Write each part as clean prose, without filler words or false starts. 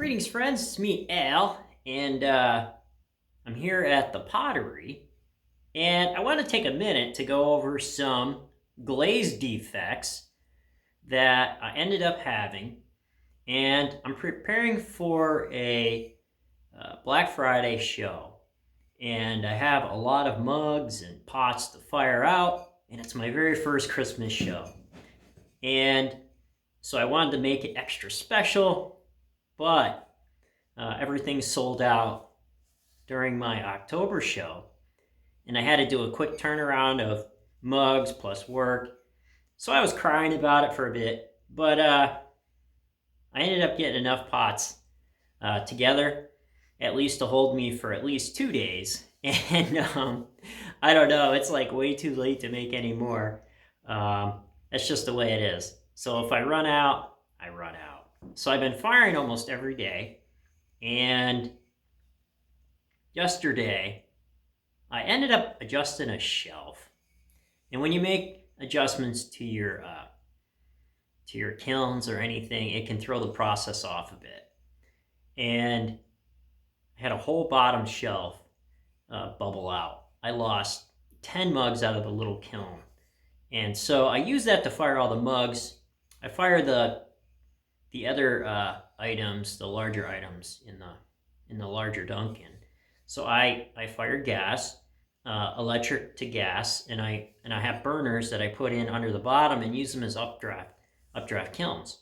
Greetings, friends. It's me, Al, and I'm here at the Pottery, and I want to take a minute to go over some glaze defects that I ended up having, and I'm preparing for a Black Friday show, and I have a lot of mugs and pots to fire out, and it's my very first Christmas show, and so I wanted to make it extra special, but everything sold out during my October show, and I had to do a quick turnaround of mugs plus work. So I was crying about it for a bit, but I ended up getting enough pots together, at least to hold me for at least 2 days. And I don't know, it's like way too late to make any more. That's just the way it is. So if I run out, I run out. So I've been firing almost every day. And yesterday, I ended up adjusting a shelf. And when you make adjustments to your kilns or anything, it can throw the process off a bit. And I had a whole bottom shelf bubble out. I lost 10 mugs out of the little kiln. And so I used that to fire all the mugs. I fired the other items, the larger items in the larger Duncan. So I fired gas, electric to gas, and I have burners that I put in under the bottom and use them as updraft kilns.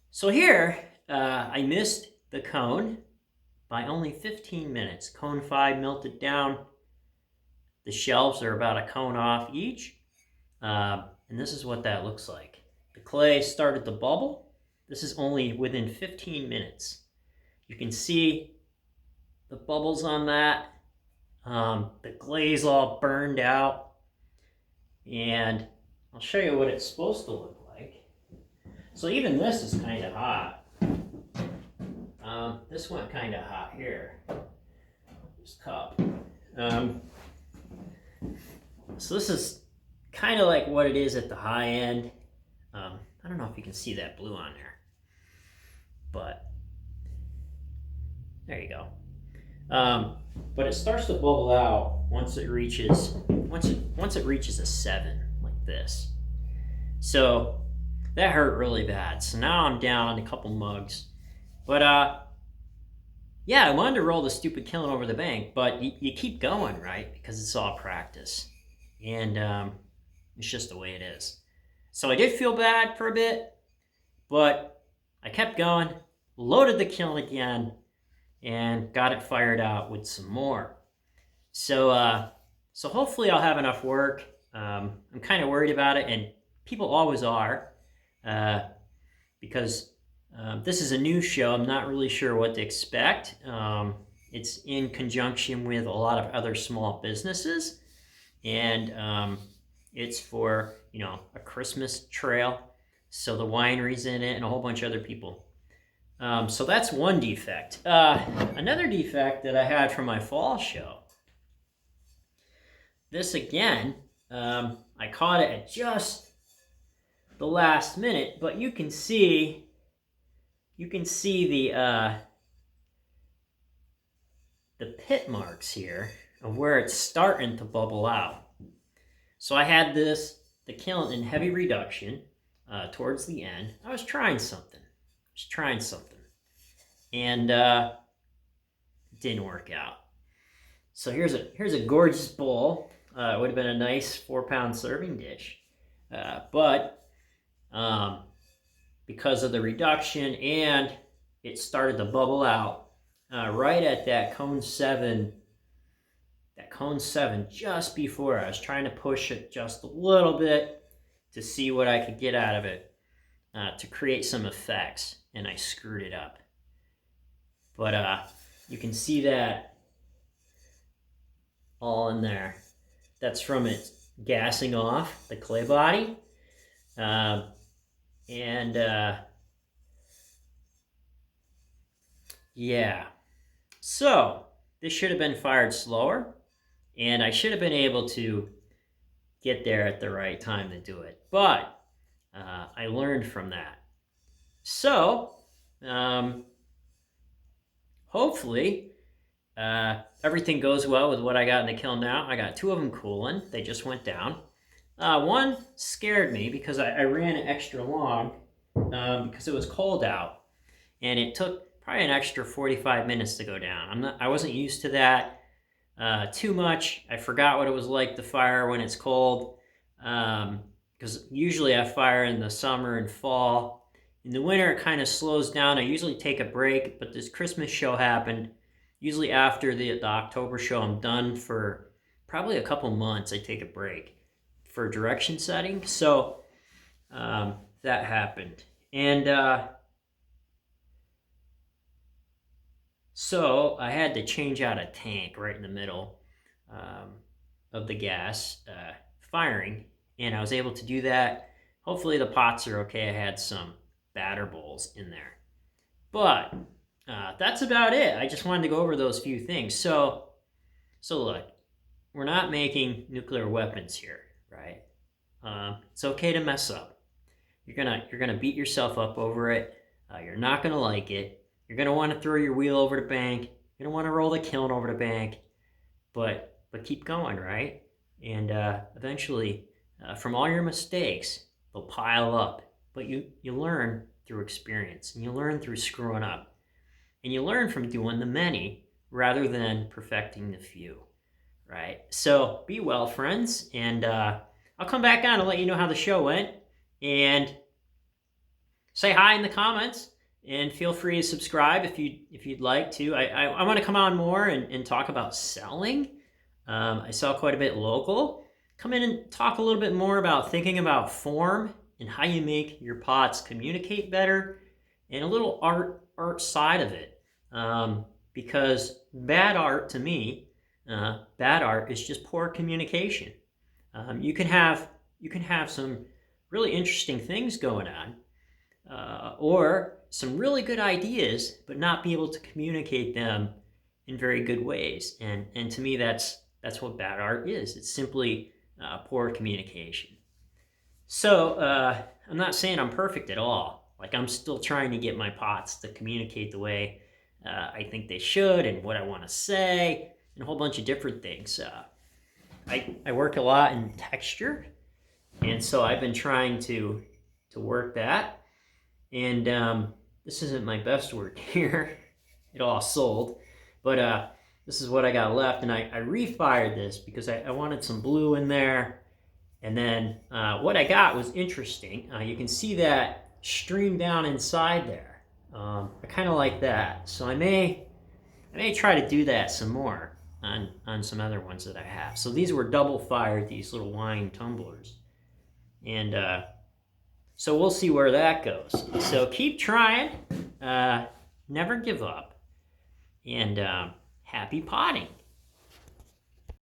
So here I missed the cone by only 15 minutes. Cone 5 melted down. The shelves are about a cone off each, and this is what that looks like. The clay started to bubble. This is only within 15 minutes. You can see the bubbles on that. The glaze all burned out. And I'll show you what it's supposed to look like. So even this is kind of hot. This went kind of hot here. This cup. So this is kind of like what it is at the high end. I don't know if you can see that blue on there, but there you go. But it starts to bubble out once it reaches a 7 like this. So that hurt really bad. So now I'm down a couple mugs. But yeah, I wanted to roll the stupid kiln over the bank, but you keep going, right? Because it's all practice, and it's just the way it is. So I did feel bad for a bit, but I kept going, loaded the kiln again, and got it fired out with some more. So so hopefully I'll have enough work. I'm kind of worried about it, and people always are, because this is a new show. I'm not really sure what to expect. It's in conjunction with a lot of other small businesses, and it's for, a Christmas trail. So the winery's in it and a whole bunch of other people. So that's one defect. Another defect that I had from my fall show. This again, I caught it at just the last minute, but you can see the pit marks here of where it's starting to bubble out. So I had the kiln in heavy reduction towards the end. I was trying something. And it didn't work out. So here's a gorgeous bowl. It would have been a nice 4-pound serving dish. But because of the reduction and it started to bubble out right at that cone 7, just before. I was trying to push it just a little bit to see what I could get out of it to create some effects, and I screwed it up. But you can see that all in there. That's from it gassing off the clay body. Yeah. So this should have been fired slower, and I should have been able to get there at the right time to do it. But I learned from that. So hopefully everything goes well with what I got in the kiln now. I got 2 of them cooling. They just went down. One scared me because I ran it extra long because it was cold out, and it took probably an extra 45 minutes to go down. I wasn't used to that too much. I forgot what it was like to fire when it's cold, because usually I fire in the summer and fall. In the winter, it kind of slows down. I usually take a break, but this Christmas show happened. Usually after the October show, I'm done for probably a couple months. I take a break for direction setting. So that happened. And so I had to change out a tank right in the middle of the gas firing. And I was able to do that. Hopefully the pots are okay. I had some batter bowls in there. But that's about it. I just wanted to go over those few things. So look, we're not making nuclear weapons here, right? It's okay to mess up. You're gonna beat yourself up over it. You're not gonna like it. You're gonna want to throw your wheel over the bank. You're gonna want to roll the kiln over the bank. But keep going, right? And eventually, from all your mistakes, they'll pile up. But you learn through experience, and you learn through screwing up, and you learn from doing the many rather than perfecting the few, right? So be well, friends, and I'll come back on and let you know how the show went, and say hi in the comments, and feel free to subscribe if you'd like to. I want to come on more and talk about selling. I sell quite a bit local. Come in and talk a little bit more about thinking about form and how you make your pots communicate better, and a little art side of it. Because bad art to me, bad art is just poor communication. You can have some really interesting things going on, or some really good ideas, but not be able to communicate them in very good ways. And to me, that's what bad art is. It's simply poor communication. So I'm not saying I'm perfect at all. Like, I'm still trying to get my pots to communicate the way I think they should, and what I want to say, and a whole bunch of different things. I work a lot in texture, and so I've been trying to work that. And this isn't my best work here. It all sold. But this is what I got left, and I refired this because I wanted some blue in there. And then what I got was interesting. You can see that stream down inside there. I kind of like that. So I may try to do that some more on some other ones that I have. So these were double fired, these little wine tumblers. And so we'll see where that goes. So keep trying. Never give up. And happy potting.